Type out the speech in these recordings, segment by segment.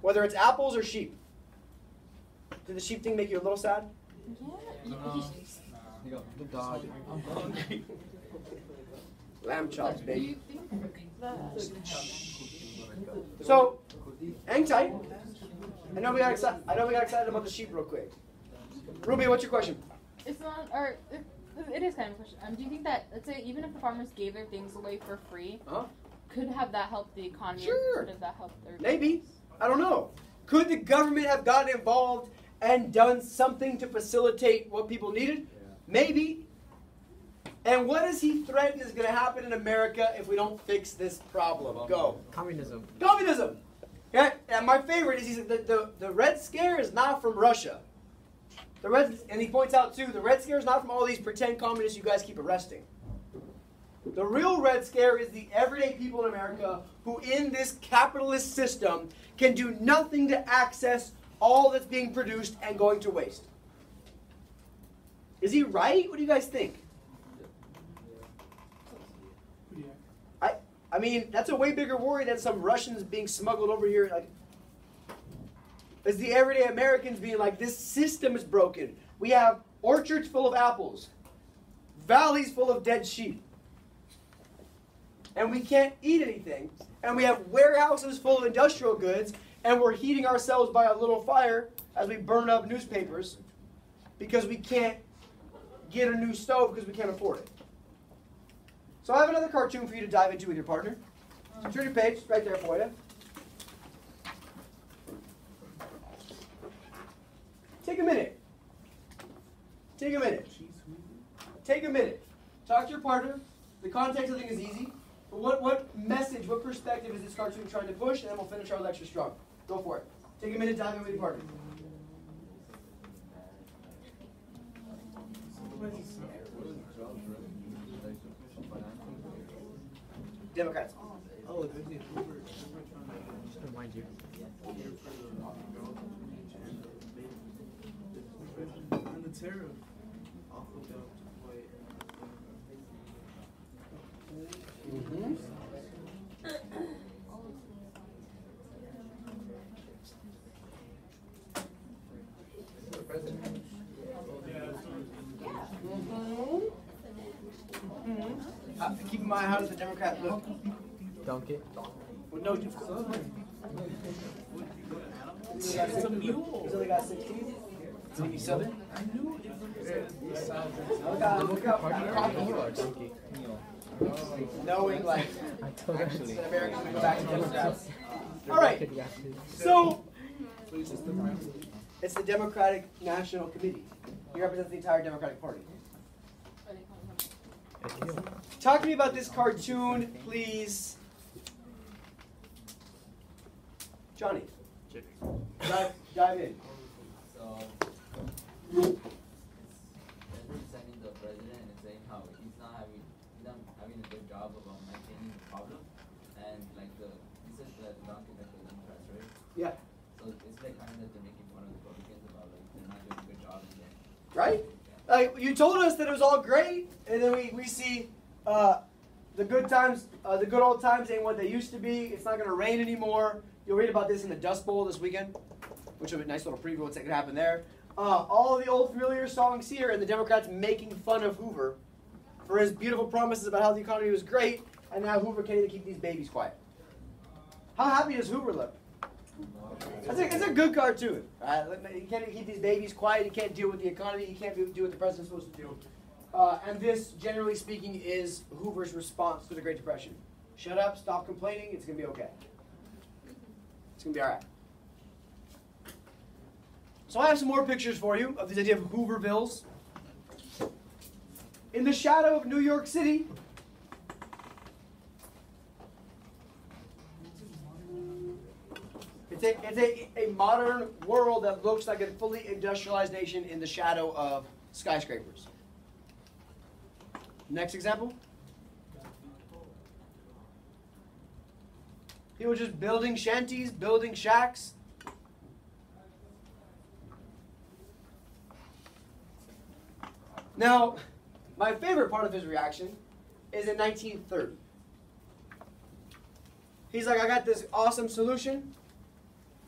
Whether it's apples or sheep. Did the sheep thing make you a little sad? Yeah. Good dog. I'm hungry. Lamb chops, baby. So, hang tight. I know we got excited about the sheep real quick. Ruby, what's your question? It's not, or it is kind of a question. Do you think that, let's say, even if the farmers gave their things away for free, could have that helped the economy? Sure. Or does that help their Maybe. I don't know. Could the government have gotten involved and done something to facilitate what people needed? Yeah. Maybe. And what does he threaten is going to happen in America if we don't fix this problem? Go. Communism. Communism. Okay? And my favorite is he said the Red Scare is not from Russia. And he points out too, the Red Scare is not from all these pretend communists you guys keep arresting. The real Red Scare is the everyday people in America who in this capitalist system can do nothing to access all that's being produced and going to waste. Is he right? What do you guys think? I mean, that's a way bigger worry than some Russians being smuggled over here. Like, it's the everyday Americans being like, this system is broken. We have orchards full of apples, valleys full of dead sheep, and we can't eat anything. And we have warehouses full of industrial goods, and we're heating ourselves by a little fire as we burn up newspapers because we can't get a new stove because we can't afford it. So I have another cartoon for you to dive into with your partner. Turn your page, right there for you. Take a minute. Take a minute. Take a minute. Talk to your partner. The context, I think, is easy. But what message, what perspective is this cartoon trying to push? And then we'll finish our lecture strong. Go for it. Take a minute, dive in with your partner. Democrats. Oh, just to remind you. And the tariff. Mm-hmm. Keep in mind, how does the Democrat look? Donkey. Well, no, of course. It's a mule. He's only got 6 teeth. Maybe 7? I knew it was Look up. Donkey. Knowing, like, I told actually, Americans will go back to Democrats. All right. So, it's the Democratic National Committee. He represents the entire Democratic Party. Talk to me about this cartoon, please. Johnny. Dive in. So, it's sending the president and saying how he's not having a good job of maintaining the problem, and like this is the donkey that the Democrats, right? Yeah. So it's like kind of that they're making fun of the Republicans about like they're not doing a good job in there. Right? Like, you told us that it was all great, and then we see the good times, the good old times ain't what they used to be. It's not going to rain anymore. You'll read about this in the Dust Bowl this weekend, which will be a nice little preview of what's going to happen there. All of the old familiar songs here, and the Democrats making fun of Hoover for his beautiful promises about how the economy was great, and now Hoover can't even keep these babies quiet. How happy does Hoover look? It's a good cartoon. Right? You can't keep these babies quiet. You can't deal with the economy. You can't do what the president's supposed to do. And this, generally speaking, is Hoover's response to the Great Depression. Shut up, stop complaining, it's going to be okay. It's going to be all right. So I have some more pictures for you of this idea of Hoovervilles. In the shadow of New York City, it's a modern world that looks like a fully industrialized nation in the shadow of skyscrapers. Next example. People just building shanties, building shacks. Now, my favorite part of his reaction is in 1930. He's like, I got this awesome solution.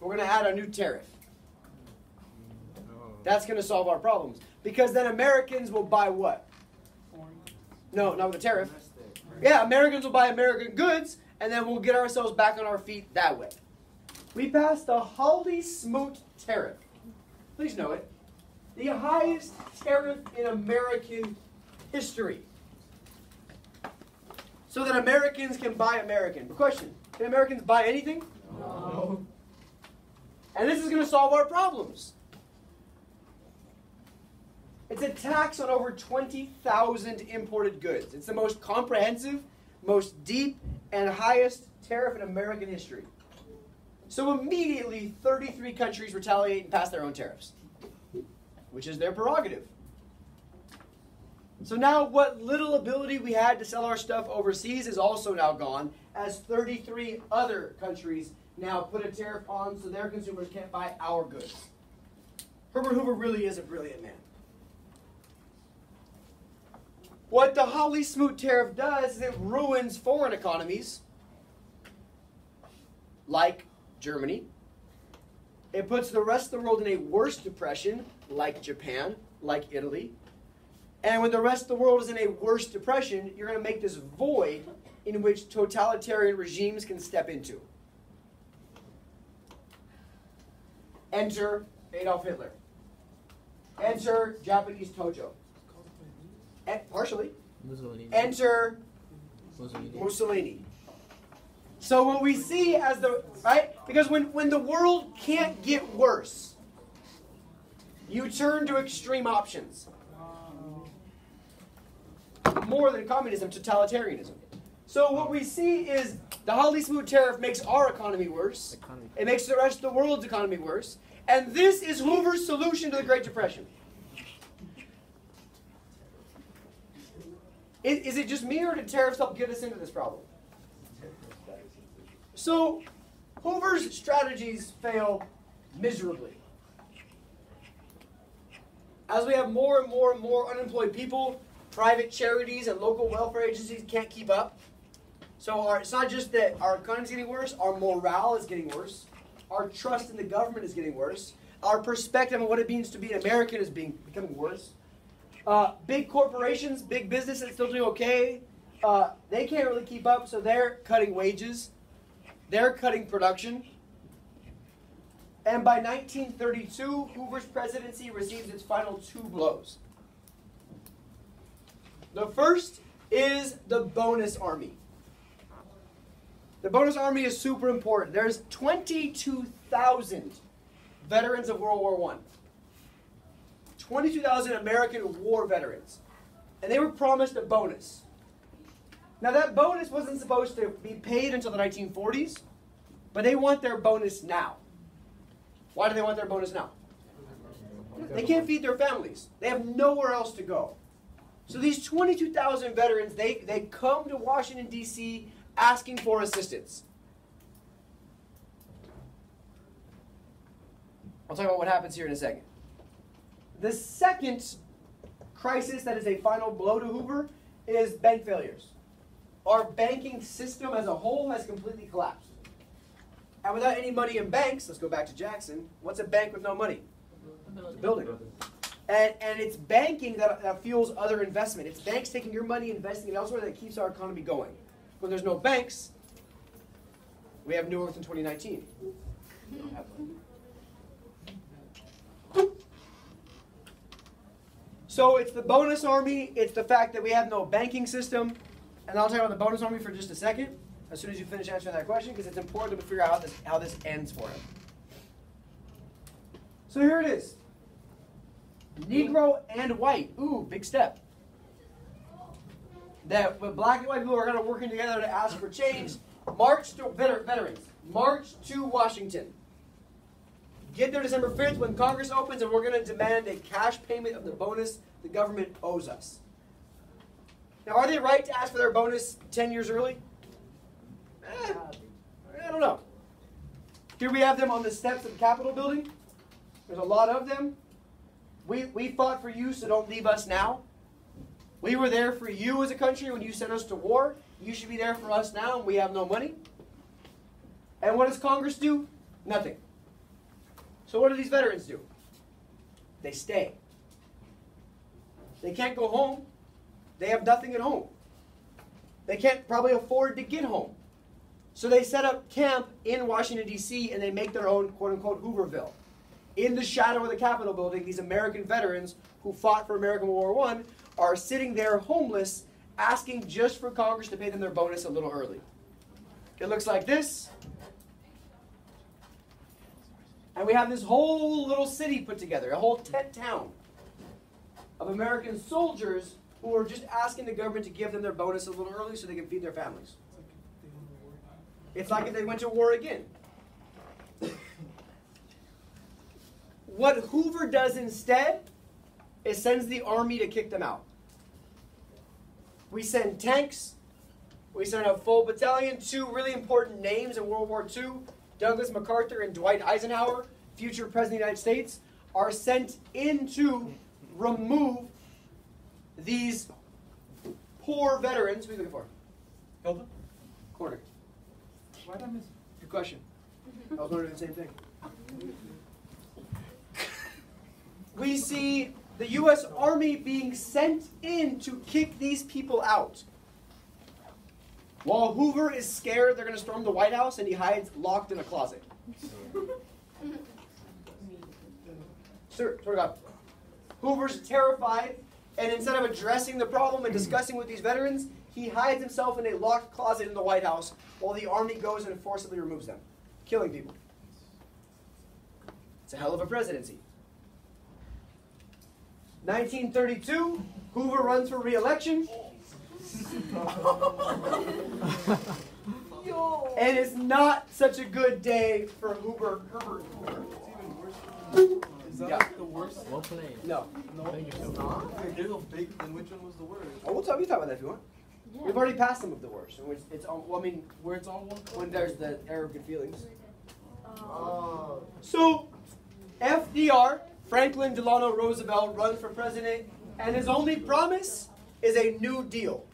We're going to add a new tariff. That's going to solve our problems. Because then Americans will buy what? No, not with the tariff. Yeah, Americans will buy American goods, and then we'll get ourselves back on our feet that way. We passed the Hawley-Smoot tariff. Please know it. The highest tariff in American history. So that Americans can buy American. The question, can Americans buy anything? No. And this is going to solve our problems. It's a tax on over 20,000 imported goods. It's the most comprehensive, most deep, and highest tariff in American history. So immediately, 33 countries retaliate and pass their own tariffs, which is their prerogative. So now what little ability we had to sell our stuff overseas is also now gone, as 33 other countries now put a tariff on so their consumers can't buy our goods. Herbert Hoover really is a brilliant man. What the Hawley-Smoot tariff does is it ruins foreign economies, like Germany. It puts the rest of the world in a worse depression, like Japan, like Italy. And when the rest of the world is in a worse depression, you're going to make this void in which totalitarian regimes can step into. Enter Adolf Hitler. Enter Japanese Tojo. Partially. Mussolini. Enter Mussolini. So what we see as the, right? Because when the world can't get worse, you turn to extreme options. More than communism, totalitarianism. So what we see is the Hawley-Smoot tariff makes our economy worse. It makes the rest of the world's economy worse. And this is Hoover's solution to the Great Depression. Is it just me, or did tariffs help get us into this problem? So, Hoover's strategies fail miserably. As we have more and more and more unemployed people, private charities and local welfare agencies can't keep up. So it's not just that our economy is getting worse, our morale is getting worse. Our trust in the government is getting worse. Our perspective on what it means to be an American is becoming worse. Big corporations, big businesses still doing okay. They can't really keep up, so they're cutting wages. They're cutting production. And by 1932, Hoover's presidency receives its final two blows. The first is the bonus army. The bonus army is super important. There's 22,000 veterans of World War I. 22,000 American war veterans. And they were promised a bonus. Now that bonus wasn't supposed to be paid until the 1940s, but they want their bonus now. Why do they want their bonus now? They can't feed their families. They have nowhere else to go. So these 22,000 veterans, they come to Washington, D.C. asking for assistance. I'll talk about what happens here in a second. The second crisis that is a final blow to Hoover is bank failures. Our banking system as a whole has completely collapsed. And without any money in banks, let's go back to Jackson, what's a bank with no money? It's a building. And it's banking that fuels other investment. It's banks taking your money, investing it elsewhere that keeps our economy going. When there's no banks, we have New Earth in 2019. We don't have money. So it's the bonus army, it's the fact that we have no banking system, and I'll talk about the bonus army for just a second, as soon as you finish answering that question, because it's important to figure out how this ends for him. So here it is. Negro and white. Ooh, big step. That black and white people are kind of working together to ask for change. March to veterans. March to Washington. Get there December 5th when Congress opens, and we're going to demand a cash payment of the bonus the government owes us. Now, are they right to ask for their bonus 10 years early? I don't know. Here we have them on the steps of the Capitol building. There's a lot of them. We fought for you, so don't leave us now. We were there for you as a country when you sent us to war. You should be there for us now, and we have no money. And what does Congress do? Nothing. So what do these veterans do? They stay. They can't go home. They have nothing at home. They can't probably afford to get home. So they set up camp in Washington, D.C., and they make their own, quote-unquote, Hooverville. In the shadow of the Capitol building, these American veterans who fought for American World War I are sitting there homeless, asking just for Congress to pay them their bonus a little early. It looks like this. And we have this whole little city put together, a whole tent town of American soldiers who are just asking the government to give them their bonus a little early so they can feed their families. It's like if they went to war again. What Hoover does instead is sends the army to kick them out. We send tanks. We send a full battalion. Two really important names in World War II, Douglas MacArthur and Dwight Eisenhower, future President of the United States, are sent in to remove these poor veterans. What are you looking for? Hilda? Corner. Why did I miss? Good question. I was wondering the same thing. We see the U.S. Army being sent in to kick these people out. While Hoover is scared they're going to storm the White House and he hides locked in a closet. Sir, swear to God. Hoover's terrified, and instead of addressing the problem and discussing with these veterans, he hides himself in a locked closet in the White House while the army goes and forcibly removes them, killing people. It's a hell of a presidency. 1932, Hoover runs for re-election. And it's not such a good day for Herbert Hoover. Is that Yeah. like the worst? Well played. No. No, Thank you so it's much. not. If you're so big, then which one was the worst? Oh, we'll talk about that if you want. Yeah. We've already passed some of the worst. In which it's all, well, I mean, Where it's all one color? when there's the error of good feelings. Oh. So, FDR, Franklin Delano Roosevelt, runs for president, and his only promise is a New Deal.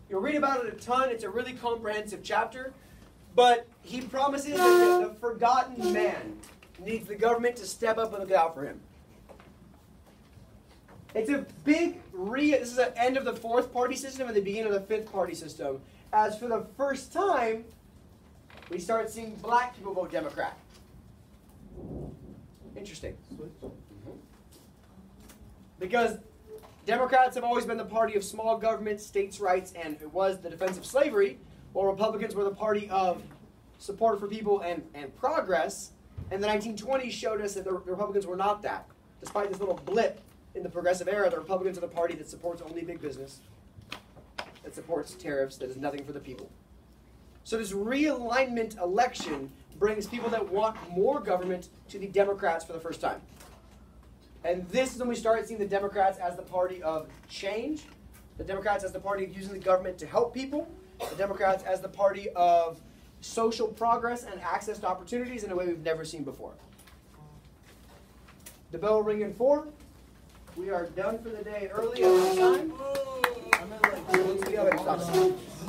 You'll read about it a ton. It's a really comprehensive chapter. But he promises that the forgotten man needs the government to step up and look out for him. It's a big this is the end of the fourth party system and the beginning of the fifth party system. As for the first time, we start seeing black people vote Democrat. Interesting. Because Democrats have always been the party of small government, states' rights, and it was the defense of slavery, while Republicans were the party of support for people and progress. And the 1920s showed us that the Republicans were not that. Despite this little blip in the progressive era, the Republicans are the party that supports only big business, that supports tariffs, that is nothing for the people. So this realignment election brings people that want more government to the Democrats for the first time. And this is when we started seeing the Democrats as the party of change, the Democrats as the party of using the government to help people, the Democrats as the party of social progress and access to opportunities in a way we've never seen before. The bell will ring in 4. We are done for the day early on time. I meant like, Let's get out of here. Stop it.